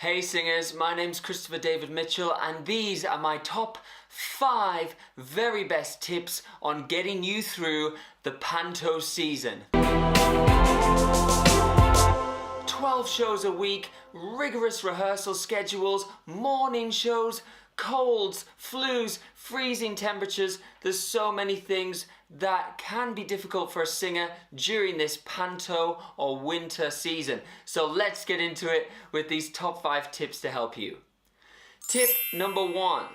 Hey singers, my name's Christopher David Mitchell and these are my top 5 very best tips on getting you through the panto season. 12 shows a week, rigorous rehearsal schedules, morning shows, colds, flus, freezing temperatures. There's so many things that can be difficult for a singer during this panto or winter season. So let's get into it with these top 5 tips to help you. Tip number 1.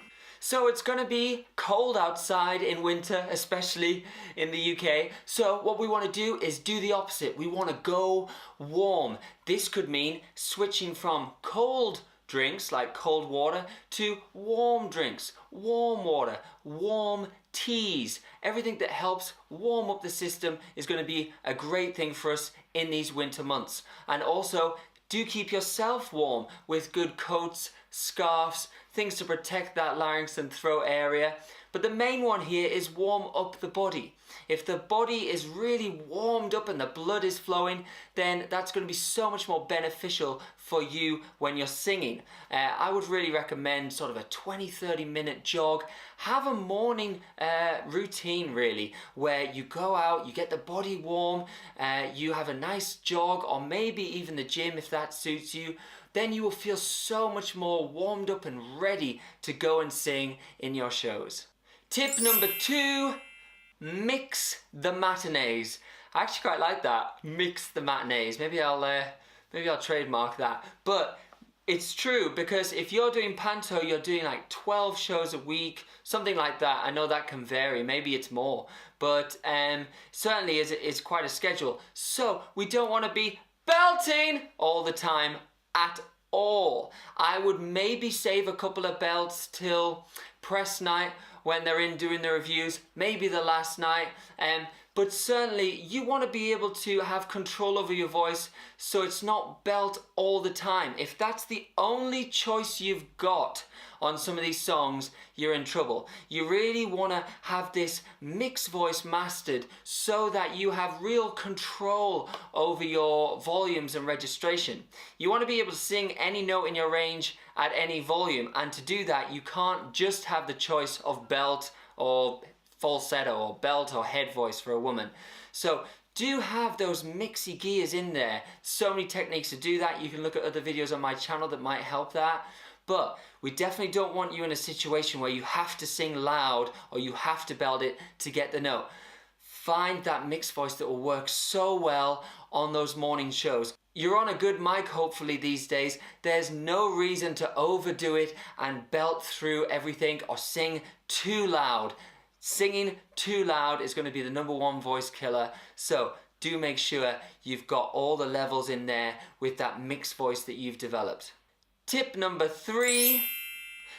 So it's going to be cold outside in winter, especially in the UK. So what we want to do is do the opposite. We want to go warm. This could mean switching from cold drinks like cold water to warm drinks, warm water, warm teas. Everything that helps warm up the system is going to be a great thing for us in these winter months. And also, do keep yourself warm with good coats, scarves, things to protect that larynx and throat area. But the main one here is warm up the body. If the body is really warmed up and the blood is flowing, then that's going to be so much more beneficial for you when you're singing. I would really recommend sort of a 20-30 minute jog. Have a morning routine really, where you go out, you get the body warm, you have a nice jog or maybe even the gym if that suits you. Then you will feel so much more warmed up and ready to go and sing in your shows. Tip number 2, mix the matinees. I actually quite like that, mix the matinees. Maybe I'll trademark that. But it's true, because if you're doing panto, you're doing like 12 shows a week, something like that. I know that can vary, maybe it's more, but certainly it's quite a schedule. So we don't want to be belting all the time at all. I would maybe save a couple of belts till press night when they're in doing the reviews, maybe the last night. But certainly you want to be able to have control over your voice so it's not belt all the time. If that's the only choice you've got on some of these songs, you're in trouble. You really want to have this mixed voice mastered so that you have real control over your volumes and registration. You want to be able to sing any note in your range at any volume, and to do that you can't just have the choice of belt or falsetto or belt or head voice for a woman. So do have those mixy gears in there. So many techniques to do that. You can look at other videos on my channel that might help that. But we definitely don't want you in a situation where you have to sing loud or you have to belt it to get the note. Find that mixed voice that will work so well on those morning shows. You're on a good mic hopefully these days. There's no reason to overdo it and belt through everything or sing too loud. Singing too loud is going to be the #1 voice killer. So do make sure you've got all the levels in there with that mixed voice that you've developed. Tip number 3,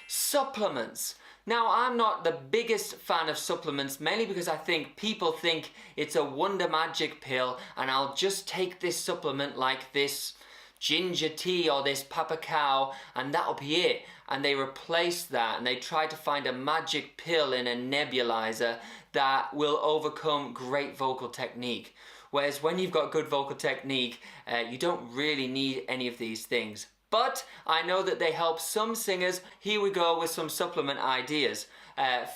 supplements. Now, I'm not the biggest fan of supplements, mainly because I think people think it's a wonder magic pill and I'll just take this supplement like this ginger tea or this papa cow and that'll be it. And they replace that and they try to find a magic pill in a nebulizer that will overcome great vocal technique. Whereas when you've got good vocal technique, you don't really need any of these things. But I know that they help some singers. Here we go with some supplement ideas.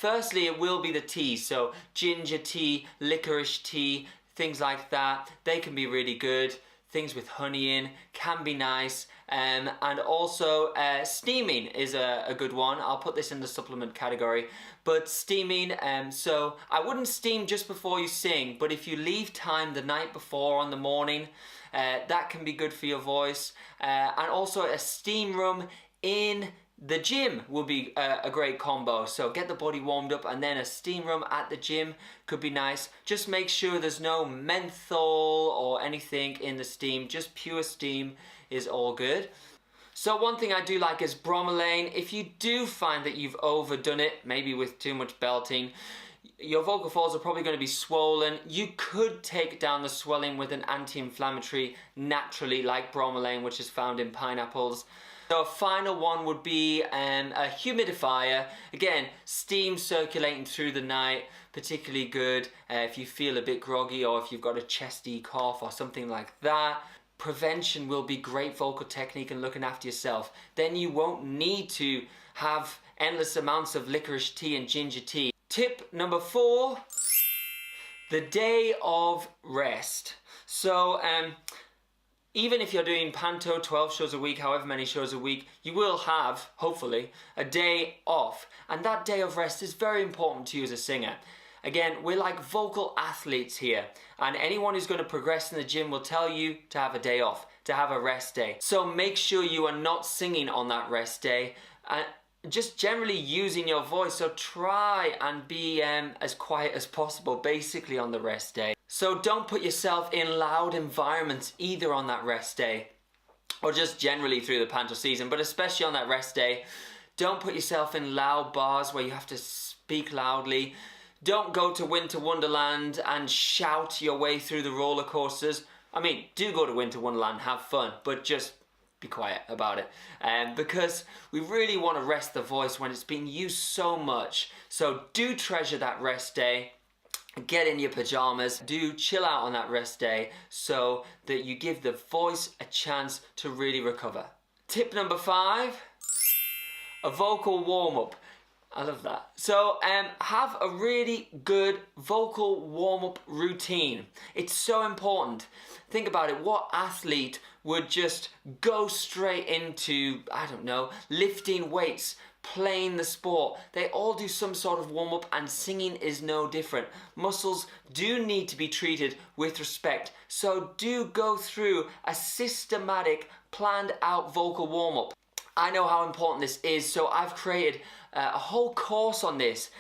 Firstly, it will be the tea. So ginger tea, licorice tea, things like that. They can be really good. Things with honey in can be nice. And also steaming is a good one. I'll put this in the supplement category. But steaming, so I wouldn't steam just before you sing, but if you leave time the night before on the morning, that can be good for your voice. And also a steam room in the gym will be a great combo. So get the body warmed up and then a steam room at the gym could be nice. Just make sure there's no menthol or anything in the steam. Just pure steam is all good. So one thing I do like is bromelain. If you do find that you've overdone it, maybe with too much belting, your vocal folds are probably going to be swollen. You could take down the swelling with an anti-inflammatory naturally, like bromelain, which is found in pineapples. So a final one would be a humidifier. Again, steam circulating through the night, particularly good if you feel a bit groggy or if you've got a chesty cough or something like that. prevention will be great vocal technique and looking after yourself. Then you won't need to have endless amounts of licorice tea and ginger tea. Tip number 4, the day of rest. So even if you're doing panto 12 shows a week, however many shows a week, you will have, hopefully, a day off. And that day of rest is very important to you as a singer. Again, we're like vocal athletes here, and anyone who's going to progress in the gym will tell you to have a day off, to have a rest day. So make sure you are not singing on that rest day, and just generally using your voice. So try and be as quiet as possible, basically, on the rest day. So don't put yourself in loud environments either on that rest day, or just generally through the panto season, but especially on that rest day. Don't put yourself in loud bars where you have to speak loudly. Don't go to Winter Wonderland and shout your way through the roller coasters. I mean, do go to Winter Wonderland, have fun, but just be quiet about it. Because we really want to rest the voice when it's being used so much. So do treasure that rest day. Get in your pajamas. Do chill out on that rest day so that you give the voice a chance to really recover. Tip number 5, a vocal warm-up. I love that. So have a really good vocal warm-up routine. It's so important. Think about it. What athlete would just go straight into, I don't know, lifting weights, playing the sport? They all do some sort of warm-up, and singing is no different. Muscles do need to be treated with respect. So do go through a systematic, planned out vocal warm-up. I know how important this is, so I've created a whole course on this,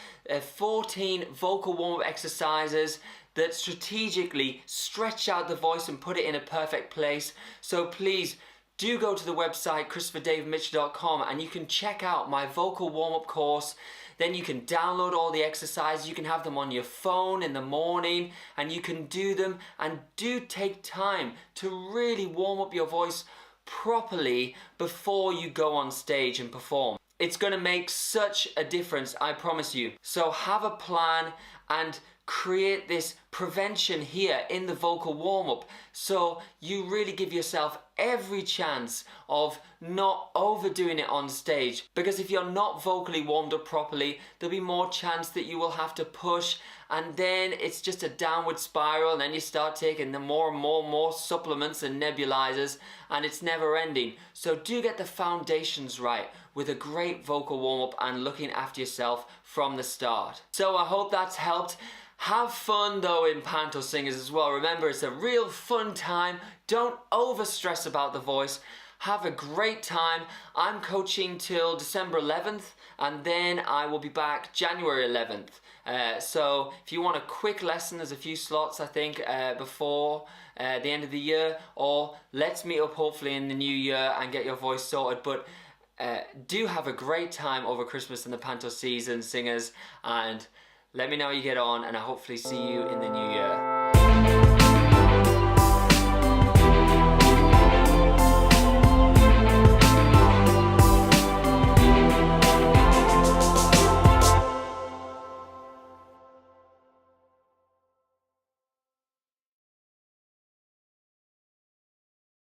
14 vocal warm-up exercises that strategically stretch out the voice and put it in a perfect place. So please do go to the website christopherdavidmitchell.com and you can check out my vocal warm-up course. Then you can download all the exercises, you can have them on your phone in the morning, and you can do them. And do take time to really warm up your voice properly before you go on stage and perform. It's going to make such a difference, I promise you. So have a plan and create this prevention here in the vocal warm-up, so you really give yourself every chance of not overdoing it on stage. Because if you're not vocally warmed up properly, there'll be more chance that you will have to push, and then it's just a downward spiral, and then you start taking the more and more supplements and nebulizers, and it's never ending. So do get the foundations right with a great vocal warm-up and looking after yourself from the start. So I hope that's helped. Have fun though in panto singers as well. Remember, it's a real fun time. Don't over stress about the voice. Have a great time. I'm coaching till December 11th, and then I will be back January 11th. So if you want a quick lesson, there's a few slots I think before the end of the year, or let's meet up hopefully in the new year and get your voice sorted. But do have a great time over Christmas and the panto season, singers, and let me know how you get on, and I'll hopefully see you in the new year.